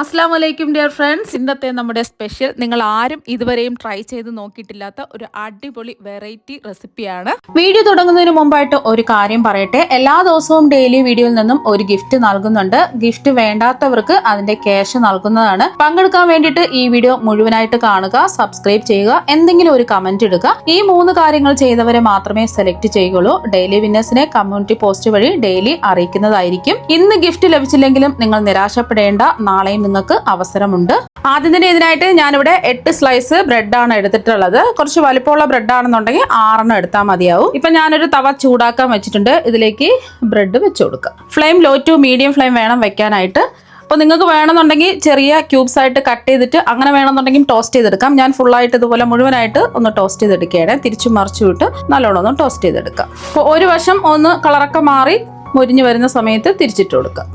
അസ്സലാമു അലൈക്കും dear friends. ഇന്നത്തെ നമ്മുടെ സ്പെഷ്യൽ നിങ്ങൾ ആരും ഇതുവരെയും ട്രൈ ചെയ്ത് നോക്കിയിട്ടില്ലാത്ത ഒരു അടിപൊളി വെറൈറ്റി റെസിപ്പിയാണ്. വീഡിയോ തുടങ്ങുന്നതിന് മുമ്പായിട്ട് ഒരു കാര്യം പറയട്ടെ. എല്ലാ ദിവസവും ഡെയിലി വീഡിയോയിൽ നിന്നും ഒരു ഗിഫ്റ്റ് നൽകുന്നുണ്ട്. ഗിഫ്റ്റ് വേണ്ടാത്തവർക്ക് അതിന്റെ ക്യാഷ് നൽകുന്നതാണ്. പങ്കെടുക്കാൻ വേണ്ടിയിട്ട് ഈ വീഡിയോ മുഴുവനായിട്ട് കാണുക, സബ്സ്ക്രൈബ് ചെയ്യുക, എന്തെങ്കിലും ഒരു കമന്റ് ഇടുക. ഈ 3 കാര്യങ്ങൾ ചെയ്തവരെ മാത്രമേ സെലക്ട് ചെയ്യുകയുള്ളൂ. ഡെയിലി വിന്നേഴ്സിനെ കമ്മ്യൂണിറ്റി പോസ്റ്റ് വഴി ഡെയിലി അറിയിക്കുന്നതായിരിക്കും. ഇന്ന് ഗിഫ്റ്റ് ലഭിച്ചില്ലെങ്കിലും നിങ്ങൾ നിരാശപ്പെടേണ്ട, നാളെയും നിങ്ങൾക്ക് അവസരമുണ്ട്. ആദ്യം തന്നെ ഇതിനായിട്ട് ഞാനിവിടെ 8 സ്ലൈസ് ബ്രെഡാണ് എടുത്തിട്ടുള്ളത്. കുറച്ച് വലിപ്പമുള്ള ബ്രെഡ് ആണെന്നുണ്ടെങ്കിൽ 6 എടുത്താൽ മതിയാവും. ഇപ്പൊ ഞാനൊരു തവ ചൂടാക്കാൻ വെച്ചിട്ടുണ്ട്. ഇതിലേക്ക് ബ്രെഡ് വെച്ച് കൊടുക്കുക. Flame low to medium flame വേണം വെക്കാനായിട്ട്. അപ്പോൾ നിങ്ങൾക്ക് വേണമെന്നുണ്ടെങ്കിൽ ചെറിയ ക്യൂബ്സ് ആയിട്ട് കട്ട് ചെയ്തിട്ട് അങ്ങനെ വേണമെന്നുണ്ടെങ്കിൽ ടോസ്റ്റ് ചെയ്തെടുക്കാം. ഞാൻ ഫുള്ളായിട്ട് ഇതുപോലെ മുഴുവനായിട്ട് ഒന്ന് ടോസ്റ്റ് ചെയ്തെടുക്കുകയാണ്. തിരിച്ചു മറിച്ചു വിട്ട് നല്ലോണം ഒന്ന് ടോസ്റ്റ് ചെയ്തെടുക്കാം. അപ്പോൾ ഒരു വശം ഒന്ന് കളറൊക്കെ മാറി മുരിഞ്ഞു വരുന്ന സമയത്ത് തിരിച്ചിട്ട് കൊടുക്കുക.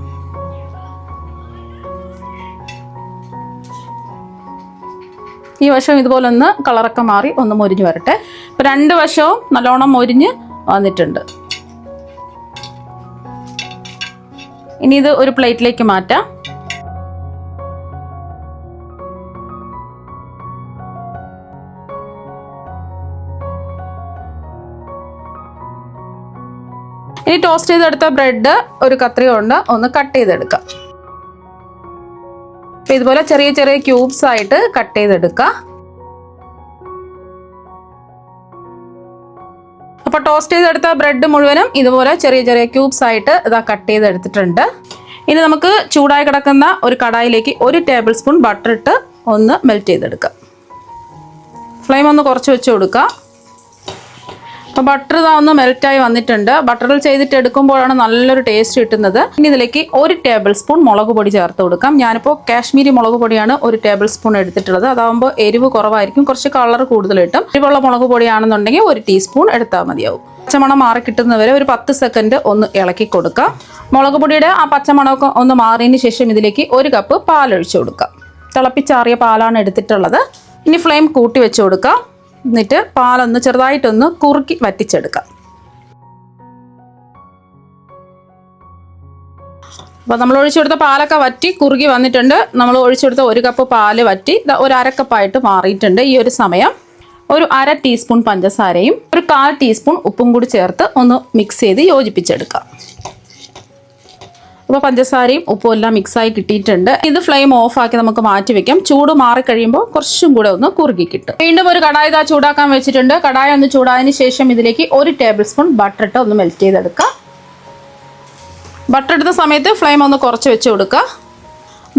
ഈ വശം ഇതുപോലെ ഒന്ന് കളറൊക്കെ മാറി ഒന്ന് മൊരിഞ്ഞ് വരട്ടെ. ഇപ്പം 2 വശവും നല്ലോണം മൊരിഞ്ഞ് വന്നിട്ടുണ്ട്. ഇനി ഇത് ഒരു പ്ലേറ്റിലേക്ക് മാറ്റാം. ഇനി ടോസ്റ്റ് ചെയ്തെടുത്ത ബ്രെഡ് ഒരു കത്രിക കൊണ്ട് ഒന്ന് കട്ട് ചെയ്തെടുക്കാം. ഇതുപോലെ ചെറിയ ചെറിയ ക്യൂബ്സ് ആയിട്ട് കട്ട് ചെയ്തെടുക്കുക. അപ്പൊ ടോസ്റ്റ് ചെയ്തെടുത്ത ബ്രെഡ് മുഴുവനും ഇതുപോലെ ചെറിയ ചെറിയ ക്യൂബ്സ് ആയിട്ട് ഇതാ കട്ട് ചെയ്തെടുത്തിട്ടുണ്ട്. ഇനി നമുക്ക് ചൂടായി കിടക്കുന്ന ഒരു കടായിലേക്ക് 1 ടേബിൾ സ്പൂൺ ബട്ടർ ഇട്ട് ഒന്ന് മെൽറ്റ് ചെയ്തെടുക്കാം. ഫ്ലെയിം ഒന്ന് കുറച്ച് വെച്ച് കൊടുക്കുക. അപ്പോൾ ബട്ടർ ഒന്ന് മെൽറ്റായി വന്നിട്ടുണ്ട്. ബട്ടറിൽ ചെയ്തിട്ട് എടുക്കുമ്പോഴാണ് നല്ലൊരു ടേസ്റ്റ് കിട്ടുന്നത്. ഇനി ഇതിലേക്ക് 1 ടേബിൾ സ്പൂൺ മുളക് പൊടി ചേർത്ത് കൊടുക്കാം. ഞാനിപ്പോൾ കാശ്മീരി മുളക് പൊടിയാണ് 1 ടേബിൾ സ്പൂൺ എടുത്തിട്ടുള്ളത്. അതാകുമ്പോൾ എരിവ് കുറവായിരിക്കും, കുറച്ച് കളർ കൂടുതൽ കിട്ടും. എരിവുള്ള മുളക് പൊടിയാണെന്നുണ്ടെങ്കിൽ 1 ടീസ്പൂൺ എടുത്താൽ മതിയാവും. പച്ചമണം മാറി കിട്ടുന്നവരെ ഒരു 10 സെക്കൻഡ് ഒന്ന് ഇളക്കി കൊടുക്കാം. മുളക് പൊടിയുടെ ആ പച്ചമണമൊക്കെ ഒന്ന് മാറിയതിന് ശേഷം ഇതിലേക്ക് 1 കപ്പ് പാലൊഴിച്ച് കൊടുക്കാം. തിളപ്പിച്ചാറിയ പാലാണ് എടുത്തിട്ടുള്ളത്. ഇനി ഫ്ലെയിം കൂട്ടി വെച്ച് കൊടുക്കാം. എന്നിട്ട് പാലൊന്ന് ചെറുതായിട്ടൊന്ന് കുറുക്കി വറ്റിച്ചെടുക്കാം. അപ്പോൾ നമ്മൾ ഒഴിച്ചു കൊടുത്ത പാലൊക്കെ വറ്റി കുറുകി വന്നിട്ടുണ്ട്. നമ്മൾ ഒഴിച്ചു കൊടുത്ത 1 കപ്പ് പാല് വറ്റി ഒരു 1/2 കപ്പായിട്ട് മാറിയിട്ടുണ്ട്. ഈ ഒരു സമയം ഒരു 1/2 ടീസ്പൂൺ പഞ്ചസാരയും ഒരു 1/4 ടീസ്പൂൺ ഉപ്പും കൂടി ചേർത്ത് ഒന്ന് മിക്സ് ചെയ്ത് യോജിപ്പിച്ചെടുക്കാം. അപ്പോൾ പഞ്ചസാരയും ഉപ്പും എല്ലാം മിക്സായി കിട്ടിയിട്ടുണ്ട്. ഇത് ഫ്ലെയിം ഓഫാക്കി നമുക്ക് മാറ്റി വെക്കാം. ചൂട് മാറിക്കഴിയുമ്പോൾ കുറച്ചും കൂടെ ഒന്ന് കുറുകി കിട്ടും. വീണ്ടും ഒരു കടായി ചൂടാക്കാൻ വെച്ചിട്ടുണ്ട്. കടായി ഒന്ന് ചൂടായതിന് ശേഷം ഇതിലേക്ക് 1 ടേബിൾ സ്പൂൺ ബട്ടർ ഇട്ട് ഒന്ന് മെൽറ്റ് ചെയ്തെടുക്കാം. ബട്ടർ എടുത്ത സമയത്ത് ഫ്ലെയിം ഒന്ന് കുറച്ച് വെച്ച് കൊടുക്കുക.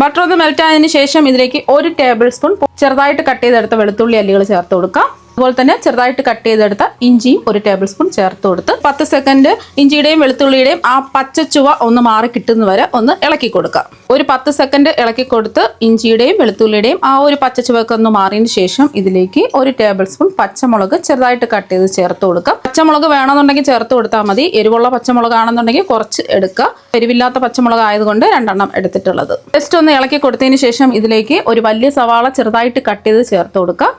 ബട്ടർ ഒന്ന് മെൽറ്റ് ആയതിന് ശേഷം ഇതിലേക്ക് 1 ടേബിൾ സ്പൂൺ ചെറുതായിട്ട് കട്ട് ചെയ്തെടുത്ത വെളുത്തുള്ളി അല്ലികൾ ചേർത്ത് കൊടുക്കാം. അതുപോലെ തന്നെ ചെറുതായിട്ട് കട്ട് ചെയ്തെടുത്ത ഇഞ്ചിയും 1 ടേബിൾ സ്പൂൺ ചേർത്ത് കൊടുത്ത് 10 സെക്കൻഡ് ഇഞ്ചിയുടെയും വെളുത്തുള്ളിയുടെയും ആ പച്ചച്ചുവ ഒന്ന് മാറി കിട്ടുന്നവരെ ഒന്ന് ഇളക്കി കൊടുക്കാം. ഒരു 10 സെക്കൻഡ് ഇളക്കി കൊടുത്ത് ഇഞ്ചിയുടെയും വെളുത്തുള്ളിയുടെയും ആ ഒരു പച്ചച്ചുവയൊക്കെ ഒന്ന് മാറിയതിന് ശേഷം ഇതിലേക്ക് 1 ടേബിൾ സ്പൂൺ പച്ചമുളക് ചെറുതായിട്ട് കട്ട് ചെയ്ത് ചേർത്ത് കൊടുക്കാം. പച്ചമുളക് വേണമെന്നുണ്ടെങ്കിൽ ചേർത്ത് കൊടുത്താൽ മതി. എരിവുള്ള പച്ചമുളക് ആണെന്നുണ്ടെങ്കിൽ കുറച്ച് എടുക്കുക. എരിവില്ലാത്ത പച്ചമുളക് ആയതുകൊണ്ട് 2 എണ്ണം എടുത്തിട്ടുള്ളത്. ജസ്റ്റ് ഒന്ന് ഇളക്കി കൊടുത്തതിന് ശേഷം ഇതിലേക്ക് ഒരു വലിയ സവാള ചെറുതായിട്ട് കട്ട് ചെയ്ത് ചേർത്ത് കൊടുക്കുക.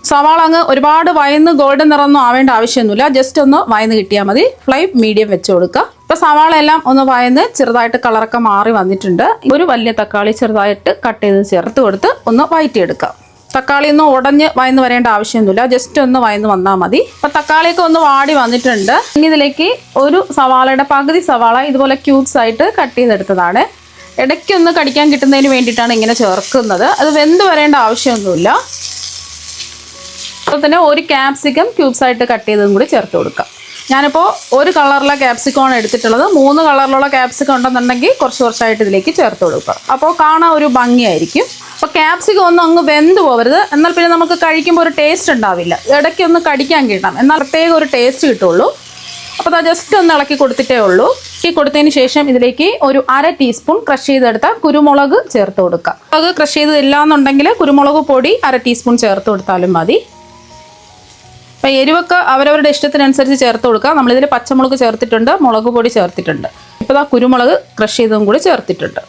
സവാള അങ്ങ് ഒരുപാട് വയന്ന് ഗോൾഡൻ നിറമൊന്നും ആവേണ്ട ആവശ്യമൊന്നുമില്ല. ജസ്റ്റ് ഒന്ന് വയന്ന് കിട്ടിയാൽ മതി. ഫ്ലെയിം മീഡിയം വെച്ച് കൊടുക്കുക. ഇപ്പോൾ സവാള എല്ലാം ഒന്ന് വയന്ന് ചെറുതായിട്ട് കളറൊക്കെ മാറി വന്നിട്ടുണ്ട്. ഒരു വലിയ തക്കാളി ചെറുതായിട്ട് കട്ട് ചെയ്ത് ചേർത്ത് കൊടുത്ത് ഒന്ന് വഴറ്റിയെടുക്കാം. തക്കാളി ഒന്നും ഉടഞ്ഞ് വയന്ന് വരേണ്ട ആവശ്യമൊന്നുമില്ല. ജസ്റ്റ് ഒന്ന് വയന്ന് വന്നാൽ മതി. അപ്പോൾ തക്കാളിയൊക്കെ ഒന്ന് വാടി വന്നിട്ടുണ്ട്. ഇനി ഇതിലേക്ക് ഒരു സവാളയുടെ പകുതി സവാള ഇതുപോലെ ക്യൂബ്സ് ആയിട്ട് കട്ട് ചെയ്തെടുത്തതാണ്. ഇടയ്ക്കൊന്ന് കടിക്കാൻ കിട്ടുന്നതിന് വേണ്ടിയിട്ടാണ് ഇങ്ങനെ ചേർക്കുന്നത്. അത് വെന്ത് വരേണ്ട ആവശ്യമൊന്നുമില്ല. അതുപോലെ തന്നെ 1 ക്യാപ്സിക്കം ക്യൂബ്സ് ആയിട്ട് കട്ട് ചെയ്തതും കൂടി ചേർത്ത് കൊടുക്കാം. ഞാനിപ്പോൾ 1 കളറിലെ ക്യാപ്സിക്കമാണ് എടുത്തിട്ടുള്ളത്. 3 കളറിലുള്ള ക്യാപ്സിക്കം ഉണ്ടെന്നുണ്ടെങ്കിൽ കുറച്ചായിട്ട് ഇതിലേക്ക് ചേർത്ത് കൊടുക്കുക. അപ്പോൾ കാണാൻ ഒരു ഭംഗിയായിരിക്കും. അപ്പോൾ ക്യാപ്സിക്കം ഒന്നും അങ്ങ് വെന്ത് പോകരുത്. എന്നാൽ പിന്നെ നമുക്ക് കഴിക്കുമ്പോൾ ഒരു ടേസ്റ്റ് ഉണ്ടാവില്ല. ഇടയ്ക്കൊന്ന് കടിക്കാൻ കിട്ടണം, എന്നാൽ പ്രത്യേക ഒരു ടേസ്റ്റ് കിട്ടുള്ളൂ. അപ്പോൾ അത് ജസ്റ്റ് ഒന്ന് ഇളക്കി കൊടുത്തിട്ടേ ഉള്ളൂ. ഈ കൊടുത്തതിന് ശേഷം ഇതിലേക്ക് ഒരു 1/2 ടീസ്പൂൺ ക്രഷ് ചെയ്തെടുത്ത കുരുമുളക് ചേർത്ത് കൊടുക്കുക. അത് ക്രഷ് ചെയ്തില്ല എന്നുണ്ടെങ്കിൽ കുരുമുളക് പൊടി 1/2 ടീസ്പൂൺ ചേർത്ത് കൊടുത്താലും മതി. അപ്പോൾ എരിവൊക്കെ അവരവരുടെ ഇഷ്ടത്തിനനുസരിച്ച് ചേർത്ത് കൊടുക്കുക. നമ്മളിതിൽ പച്ചമുളക് ചേർത്തിട്ടുണ്ട്, മുളക് പൊടി ചേർത്തിട്ടുണ്ട്. ഇപ്പോൾ ആ കുരുമുളക് ക്രഷ് ചെയ്തതും കൂടി ചേർത്തിട്ടുണ്ട്.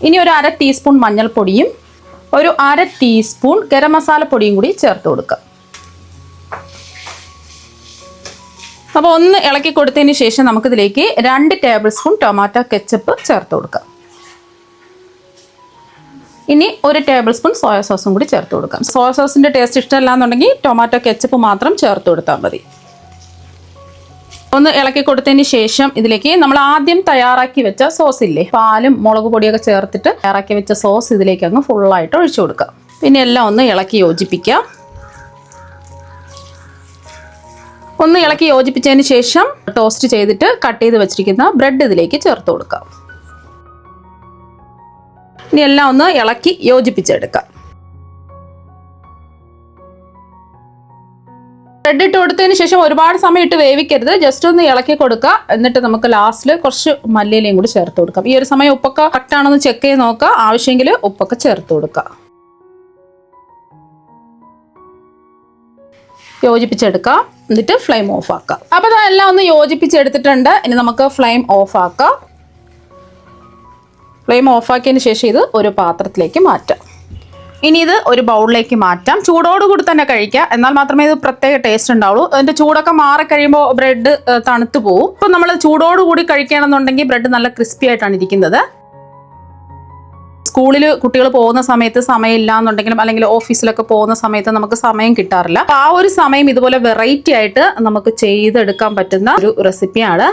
ഇനി ഒരു 1/2 ടീസ്പൂൺ മഞ്ഞൾപ്പൊടിയും ഒരു 1/2 ടീസ്പൂൺ ഗരം മസാല പൊടിയും കൂടി ചേർത്ത് കൊടുക്കുക. അപ്പോൾ ഒന്ന് ഇളക്കി കൊടുത്തതിന് ശേഷം നമുക്കിതിലേക്ക് 2 ടേബിൾ സ്പൂൺ ടൊമാറ്റോ കെച്ചപ്പ് ചേർത്ത് കൊടുക്കാം. ഇനി 1 ടേബിൾ സ്പൂൺ സോയ സോസും കൂടി ചേർത്ത് കൊടുക്കാം. സോയ സോസിൻ്റെ ടേസ്റ്റ് ഇഷ്ടമല്ല എന്നുണ്ടെങ്കിൽ ടൊമാറ്റോ കെച്ചപ്പ് മാത്രം ചേർത്ത് കൊടുത്താൽ മതി. ഒന്ന് ഇളക്കി കൊടുത്തതിന് ശേഷം ഇതിലേക്ക് നമ്മൾ ആദ്യം തയ്യാറാക്കി വെച്ച സോസ് ഇല്ലേ, പാലും മുളക് പൊടിയൊക്കെ ചേർത്തിട്ട് തയ്യാറാക്കി വെച്ച സോസ് ഇതിലേക്ക് അങ്ങ് ഫുള്ളായിട്ട് ഒഴിച്ചു കൊടുക്കാം. പിന്നെ എല്ലാം ഒന്ന് ഇളക്കി യോജിപ്പിക്കാം. ഒന്ന് ഇളക്കി യോജിപ്പിച്ചതിന് ശേഷം ടോസ്റ്റ് ചെയ്തിട്ട് കട്ട് ചെയ്ത് വെച്ചിരിക്കുന്ന ബ്രെഡ് ഇതിലേക്ക് ചേർത്ത് കൊടുക്കാം. ഇനി എല്ലാം ഒന്ന് ഇളക്കി യോജിപ്പിച്ചെടുക്കാം. ബ്രെഡ് ഇട്ട് കൊടുത്തതിന് ശേഷം ഒരുപാട് സമയം ഇട്ട് വേവിക്കരുത്, ജസ്റ്റ് ഒന്ന് ഇളക്കി കൊടുക്കുക. എന്നിട്ട് നമുക്ക് ലാസ്റ്റിൽ കുറച്ച് മല്ലിയിലയും കൂടി ചേർത്ത് കൊടുക്കാം. ഈ ഒരു സമയം ഉപ്പൊക്കെ കറക്റ്റ് ആണെന്ന് ചെക്ക് ചെയ്ത് നോക്കുക, ആവശ്യമെങ്കിൽ ഉപ്പൊക്കെ ചേർത്ത് കൊടുക്കുക. യോജിപ്പിച്ചെടുക്കാം. എന്നിട്ട് ഫ്ലെയിം ഓഫ് ആക്കാം. അപ്പോൾ അതെല്ലാം ഒന്ന് യോജിപ്പിച്ചെടുത്തിട്ടുണ്ട്. ഇനി നമുക്ക് ഫ്ലെയിം ഓഫ് ആക്കാം. ഫ്ലെയിം ഓഫാക്കിയതിന് ശേഷം ഇത് ഒരു പാത്രത്തിലേക്ക് മാറ്റാം. ഇനി ഇത് ഒരു ബൗളിലേക്ക് മാറ്റാം. ചൂടോടുകൂടി തന്നെ കഴിക്കുക, എന്നാൽ മാത്രമേ ഇത് പ്രത്യേക ടേസ്റ്റ് ഉണ്ടാവുള്ളൂ. അതിൻ്റെ ചൂടൊക്കെ മാറിക്കഴിയുമ്പോൾ ബ്രെഡ് തണുത്ത് പോവും. അപ്പോൾ നമ്മൾ ചൂടോടുകൂടി കഴിക്കുകയാണെന്നുണ്ടെങ്കിൽ ബ്രെഡ് നല്ല ക്രിസ്പി ആയിട്ടാണ് ഇരിക്കുന്നത്. സ്കൂളിൽ കുട്ടികൾ പോകുന്ന സമയത്ത് സമയമില്ല എന്നുണ്ടെങ്കിലും അല്ലെങ്കിൽ ഓഫീസിലൊക്കെ പോകുന്ന സമയത്ത് നമുക്ക് സമയം കിട്ടാറില്ല. അപ്പോൾ ആ ഒരു സമയം ഇതുപോലെ വെറൈറ്റി ആയിട്ട് നമുക്ക് ചെയ്തെടുക്കാൻ പറ്റുന്ന ഒരു റെസിപ്പിയാണ്.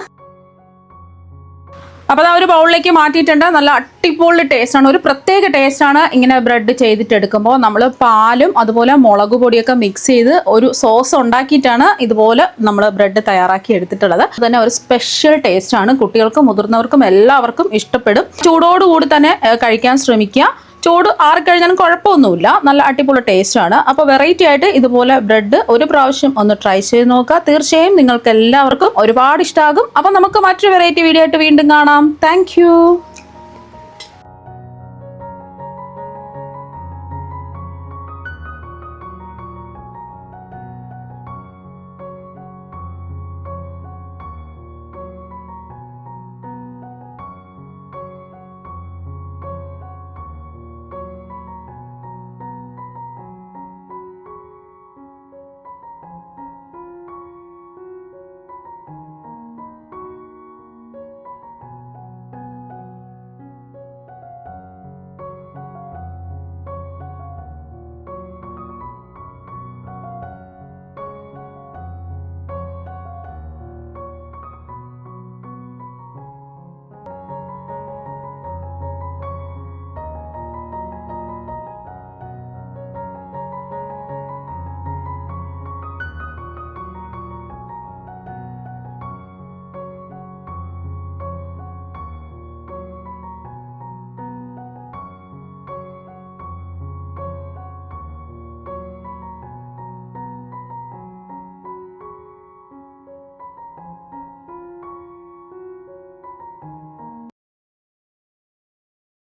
അപ്പോൾ അത് ഒരു ബൗളിലേക്ക് മാറ്റിയിട്ടുണ്ട്. നല്ല അടിപൊളി ടേസ്റ്റാണ്, ഒരു പ്രത്യേക ടേസ്റ്റാണ് ഇങ്ങനെ ബ്രെഡ് ചെയ്തിട്ടെടുക്കുമ്പോൾ. നമ്മൾ പാലും അതുപോലെ മുളക് പൊടിയൊക്കെ മിക്സ് ചെയ്ത് ഒരു സോസ് ഉണ്ടാക്കിയിട്ടാണ് ഇതുപോലെ നമ്മൾ ബ്രെഡ് തയ്യാറാക്കി എടുത്തിട്ടുള്ളത്. അത് തന്നെ ഒരു സ്പെഷ്യൽ ടേസ്റ്റാണ്. കുട്ടികൾക്കും മുതിർന്നവർക്കും എല്ലാവർക്കും ഇഷ്ടപ്പെടും. ചൂടോടുകൂടി തന്നെ കഴിക്കാൻ ശ്രമിക്കുക. ചൂട് ആറിക്കഴിഞ്ഞാലും കുഴപ്പമൊന്നുമില്ല, നല്ല അടിപൊളി ടേസ്റ്റാണ്. അപ്പോൾ വെറൈറ്റി ആയിട്ട് ഇതുപോലെ ബ്രെഡ് ഒരു പ്രാവശ്യം ഒന്ന് ട്രൈ ചെയ്ത് നോക്കുക. തീർച്ചയായും നിങ്ങൾക്ക് എല്ലാവർക്കും ഒരുപാട് ഇഷ്ടമാകും. അപ്പോൾ നമുക്ക് മറ്റൊരു വെറൈറ്റി വീഡിയോ ആയിട്ട് വീണ്ടും കാണാം. താങ്ക്